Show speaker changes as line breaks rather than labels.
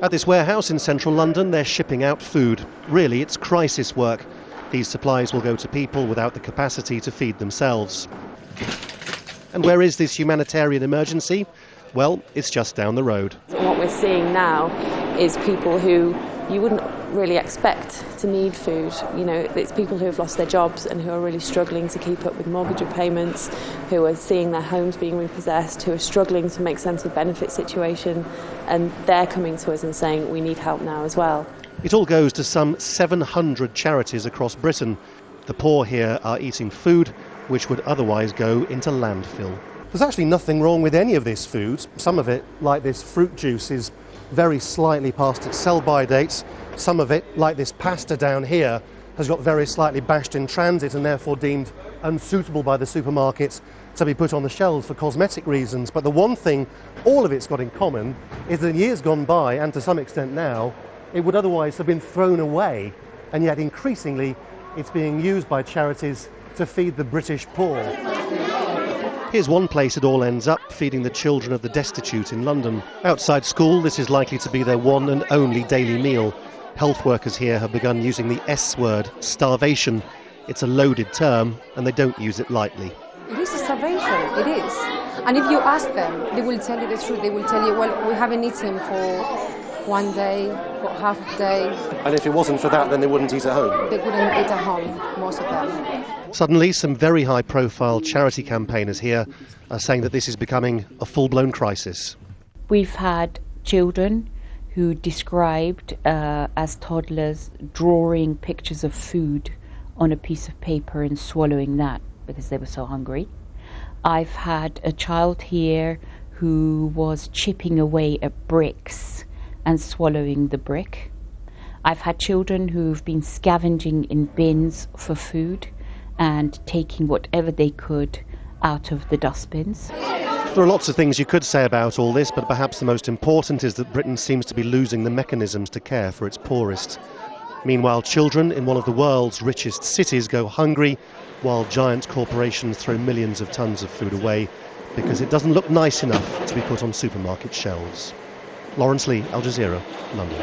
At this warehouse in central London, they're shipping out food. Really, it's crisis work. These supplies will go to people without the capacity to feed themselves. And where is this humanitarian emergency? Well, it's just down the road.
What we're seeing now is people who you wouldn't really expect to need food. You know, it's people who have lost their jobs and who are really struggling to keep up with mortgage repayments, who are seeing their homes being repossessed, who are struggling to make sense of benefit situation, and they're coming to us and saying we need help now as well.
It all goes to some 700 charities across Britain. The poor here are eating food which would otherwise go into landfill. There's actually nothing wrong with any of this food. Some of it, like this fruit juice, is very slightly past its sell-by dates. Some of it, like this pasta down here, has got very slightly bashed in transit and therefore deemed unsuitable by the supermarkets to be put on the shelves for cosmetic reasons. But the one thing all of it's got in common is that in years gone by, and to some extent now, it would otherwise have been thrown away, and yet increasingly it's being used by charities to feed the British poor. Here's one place it all ends up, feeding the children of the destitute in London. Outside school, this is likely to be their one and only daily meal. Health workers here have begun using the S word, starvation. It's a loaded term, and they don't use it lightly.
It is a starvation, it is. And if you ask them, they will tell you the truth. They will tell you, well, we haven't eaten for one day, for half a day.
And if it wasn't for that, then they wouldn't eat at home?
They wouldn't eat at home, most of them.
Suddenly, some very high-profile charity campaigners here are saying that this is becoming a full-blown crisis.
We've had children who described as toddlers drawing pictures of food on a piece of paper and swallowing that because they were so hungry. I've had a child here who was chipping away at bricks and swallowing the brick. I've had children who've been scavenging in bins for food and taking whatever they could out of the dustbins.
There are lots of things you could say about all this, but perhaps the most important is that Britain seems to be losing the mechanisms to care for its poorest. Meanwhile, children in one of the world's richest cities go hungry, while giant corporations throw millions of tons of food away because it doesn't look nice enough to be put on supermarket shelves. Laurence, Al Jazeera, London.